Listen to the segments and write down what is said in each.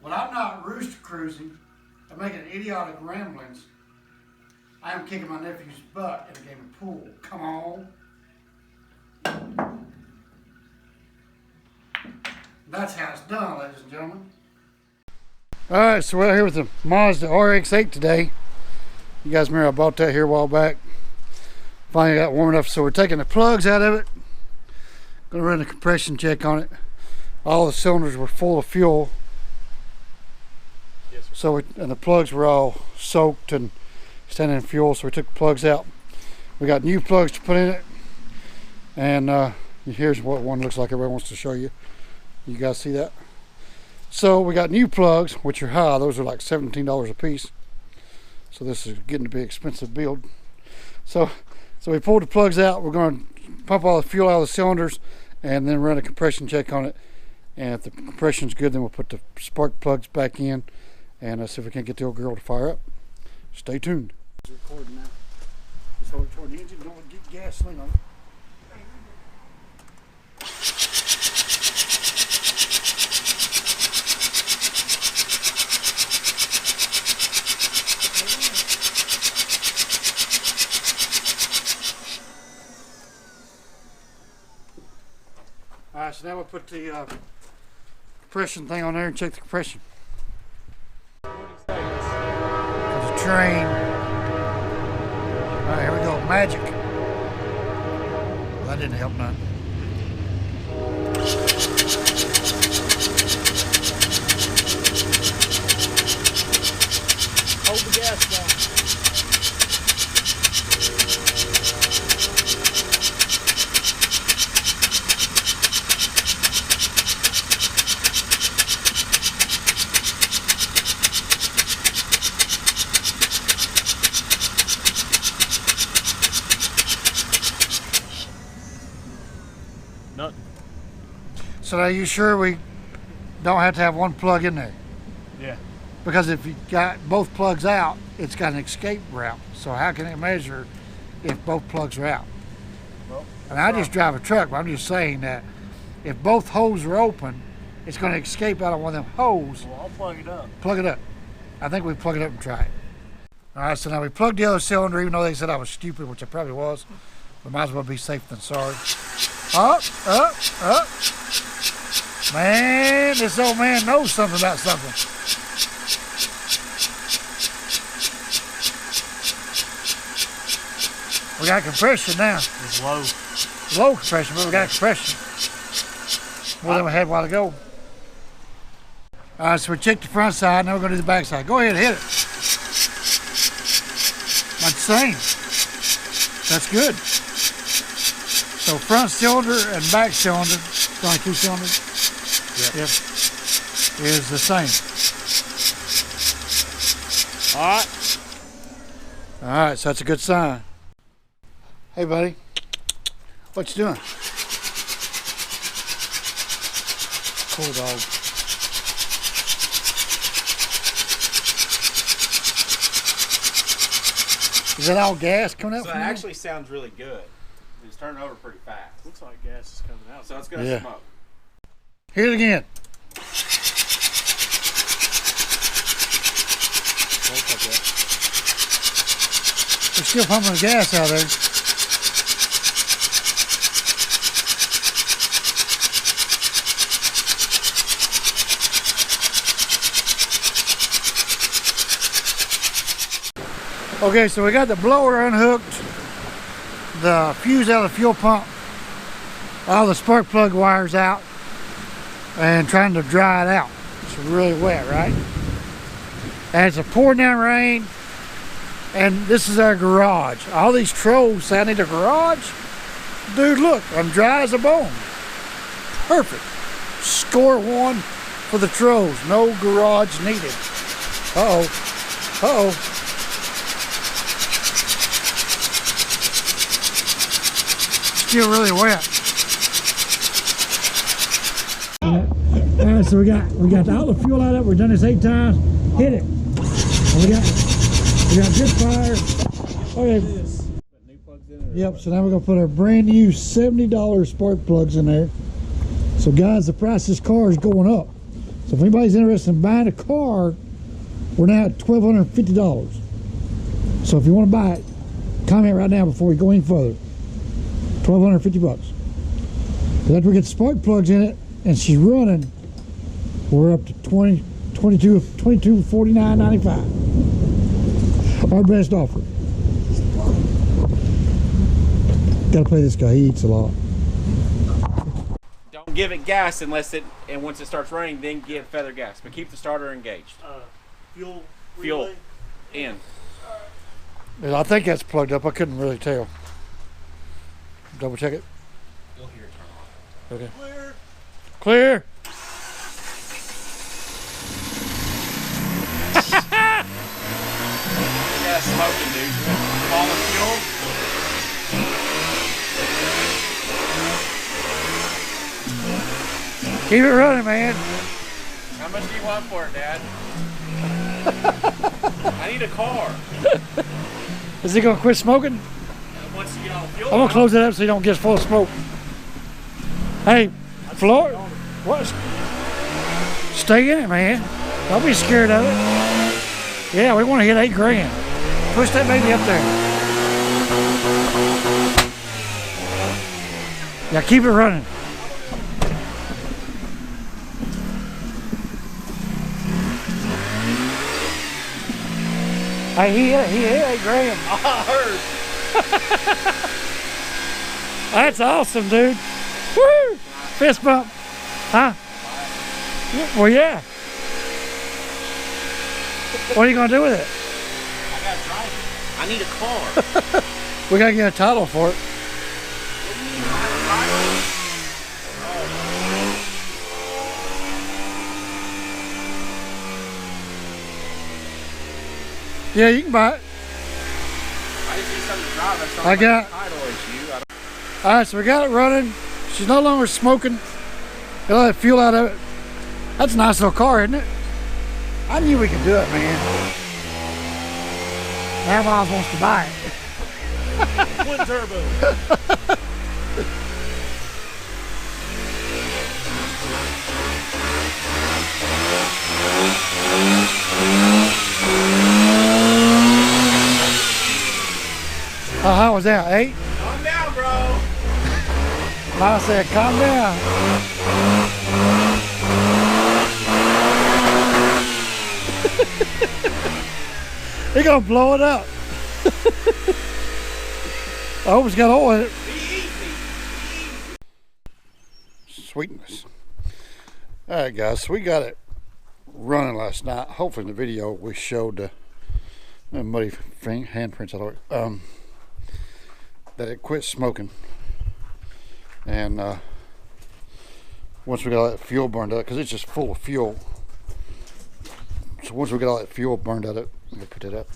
When I'm not rooster cruising and making idiotic ramblings, I am kicking my nephew's butt in a game of pool. Come on. That's how it's done, ladies and gentlemen. Alright, so we're here with the Mazda Rx-8 today. You guys remember I bought that here a while back. Finally got warm enough, so we're taking the plugs out of it. Gonna run a compression check on it. All the cylinders were full of fuel. Yes, sir. So and the plugs were all soaked and standing in fuel, so we took the plugs out. We got new plugs to put in it. And here's what one looks like. Everybody wants to show you. You guys see that? So we got new plugs, which are high. Those are like $17 a piece. So this is getting to be an expensive build. So we pulled the plugs out. We're going to pump all the fuel out of the cylinders and then run a compression check on it. And if the compression's good, then we'll put the spark plugs back in and see if we can't get the old girl to fire up. Stay tuned. It's recording now. Just hold it toward the engine. Don't get gasoline on it. Alright, so now we'll put the compression thing on there and check the compression. There's a train. Alright, here we go. Magic. Well, that didn't help none. Hold the gas down. Nothing. So are you sure we don't have to have one plug in there? Yeah. Because if you got both plugs out, it's got an escape route. So how can it measure if both plugs are out? Well, And I just drive a truck, but I'm just saying that if both holes are open, it's going to escape out of one of them holes. well, I'll plug it up. Plug it up. I think we plug it up and try it. All right, so now we plugged the other cylinder, even though they said I was stupid, which I probably was. But might as well be safe than sorry. Up, up, up. Man, this old man knows something about something. We got compression now. It's low. Low compression, but we got compression. More than we had a while ago. All right, so we checked the front side, now we're going to do the back side. Go ahead, hit it. Like the same. That's good. So front cylinder and back cylinder, it's only two cylinders. Yep. Is the same. All right. All right, so that's a good sign. Hey, buddy. What you doing? Cool dog. Is that all gas coming out So it from there? actually sounds really good. It's turning over pretty fast. Looks like gas is coming out. So it's gonna Yeah. smoke. Hit it again. They're still pumping the gas out there. Okay, so we got the blower unhooked, the fuse out of the fuel pump, all the spark plug wires out, and trying to dry it out. It's really wet, right? And it's a pouring down rain, and this is our garage. All these trolls say I need a garage. Dude, look, I'm dry as a bone. Perfect. Score one for the trolls. No garage needed. Uh-oh. Uh-oh. Still really wet. All right, so we got all the fuel out of it. We've done this 8 times. Hit it. And we got good fire. Okay. Yep. So now we're gonna put our brand new $70 spark plugs in there. So guys, the price of this car is going up. So if anybody's interested in buying a car, we're now at $1,250. So if you want to buy it, comment right now before we go any further. $1,250. After we get spark plugs in it and she's running, we're up to $2249.95. Our best offer. Gotta pay this guy, he eats a lot. Don't give it gas unless and once it starts running, then give feather gas. But keep the starter engaged. Fuel Fuel in. I think that's plugged up. I couldn't really tell. Double check it. You'll hear it turn on. Okay. Clear. Clear. Yeah, smoking, dude. Falling fuel. Keep it running, man. How much do you want for it, Dad? I need a car. Is he gonna quit smoking? Once you get all the fuel. I'm gonna close it up so you don't get full of smoke. Hey, Floyd, what? Stay in it, man. Don't be scared of it. Yeah, we want to hit $8 grand. Push that baby up there. Yeah, keep it running. Hey, he hit $8 grand. I heard. That's awesome, dude. Woo! Fist bump. Huh? Well, yeah. What are you going to do with it? I got to drive it. I need a car. We got to get a title for it. Yeah, you can buy it. I just need something to drive. That's not I got- a title issue. All right, so we got it running. She's no longer smoking. Got all that fuel out of it. That's a nice little car, isn't it? I knew we could do it, man. Avalon wants to buy it. Twin turbo. Oh, how was that? 8? Calm down, bro. I said, calm down. They're gonna blow it up. I hope it's got oil in it. Sweetness. Alright guys, so we got it running last night. Hopefully in the video we showed the muddy handprints all over, that it quit smoking. And once we got all that fuel burned out, because it's just full of fuel. So once we got all that fuel burned out, let me put that up.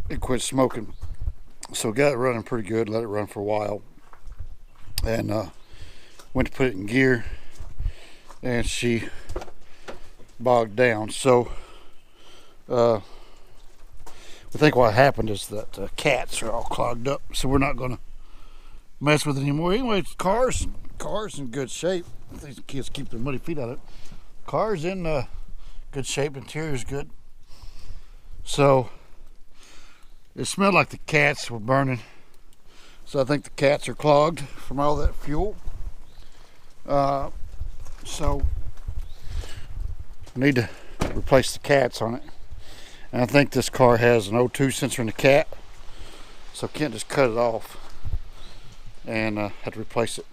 It quit smoking. So got it running pretty good, let it run for a while. And went to put it in gear and she bogged down. So I think what happened is that the cats are all clogged up, so we're not gonna mess with it anymore. Anyway, car's in good shape. I think the kids keep their muddy feet out of it. Car's in good shape, interior's good. So it smelled like the cats were burning. So I think the cats are clogged from all that fuel. So I need to replace the cats on it. And I think this car has an O2 sensor in the cat. So I can't just cut it off and have to replace it.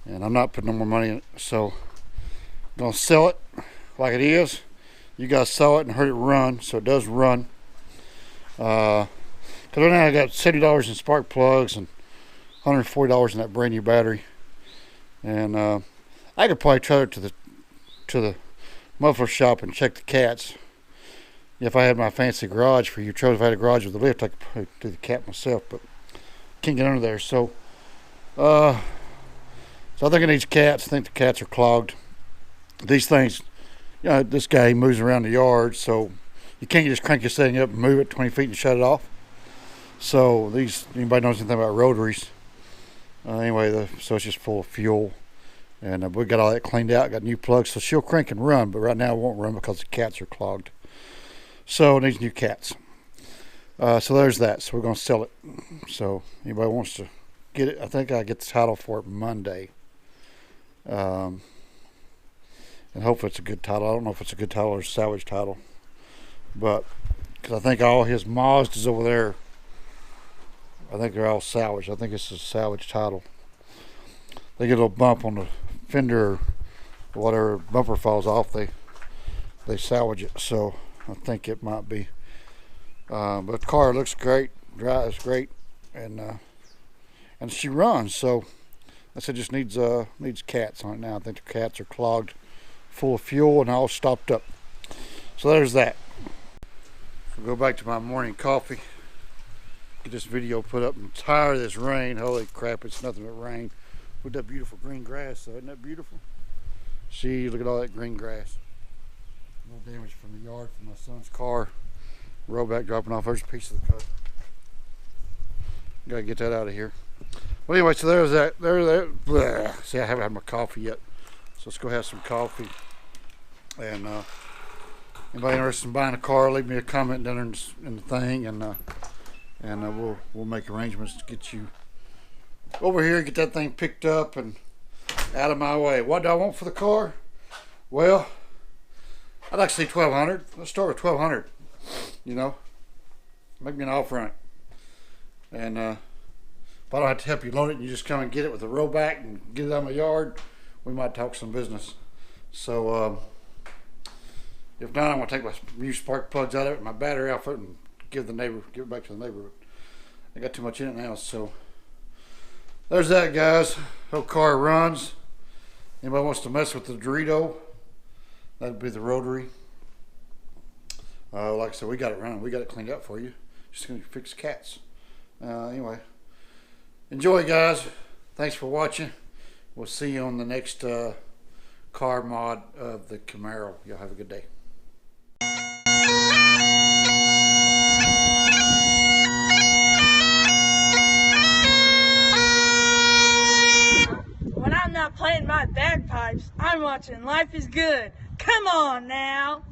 And I'm not putting no more money in it. So I'm gonna sell it like it is. You guys saw it and heard it run, so it does run. Because right now I got $70 in spark plugs and $140 in that brand new battery. And I could probably tow it to the muffler shop and check the cats. If I had my fancy garage for you, if I had a garage with a lift, I could probably do the cat myself, but can't get under there. So I think it needs cats. I think the cats are clogged. These things, you know, this guy moves around the yard, so you can't just crank this thing up and move it 20 feet and shut it off. So these, anybody knows anything about rotaries? Anyway, so it's just full of fuel. And we got all that cleaned out, got new plugs, so she'll crank and run, but right now it won't run because the cats are clogged. So it needs new cats. So there's that. So we're going to sell it. So anybody wants to get it, I think I get the title for it Monday. And hopefully it's a good title. I don't know if it's a good title or a salvage title. But, because I think all his Mazdas over there, I think they're all salvage. I think it's a salvage title. They get a little bump on the fender or whatever, bumper falls off, they salvage it. So I think it might be. But the car looks great, drives great, and she runs. So I said just needs cats on it now. I think the cats are clogged, full of fuel, and all stopped up. So there's that. We'll go back to my morning coffee. Get this video put up. I'm tired of this rain. Holy crap! It's nothing but rain. With that beautiful green grass, though, isn't that beautiful? See, look at all that green grass. No damage from the yard from my son's car. Rollback dropping off. There's a piece of the car. Gotta get that out of here. Well, anyway, so there's that. Blah. See, I haven't had my coffee yet, so let's go have some coffee. And anybody interested in buying a car, leave me a comment down in the thing, and we'll make arrangements to get you over here, get that thing picked up and out of my way. What do I want for the car? Well, I'd like to see $1,200. Let's start with $1,200. You know, make me an offer on it. And if I don't have to help you load it, and you just come and get it with a rollback and get it out of my yard, we might talk some business. So if not, I'm gonna take my new spark plugs out of it, my battery off it, and give it back to the neighborhood. I got too much in it now, so. There's that, guys. Whole car runs. Anybody wants to mess with the Dorito, that'd be the Rotary. Like I said, we got it running. We got it cleaned up for you. Just gonna fix cats. Anyway, enjoy, guys. Thanks for watching. We'll see you on the next car mod of the Camaro. Y'all have a good day. When I'm not playing my bagpipes, I'm watching Life is Good. Come on now.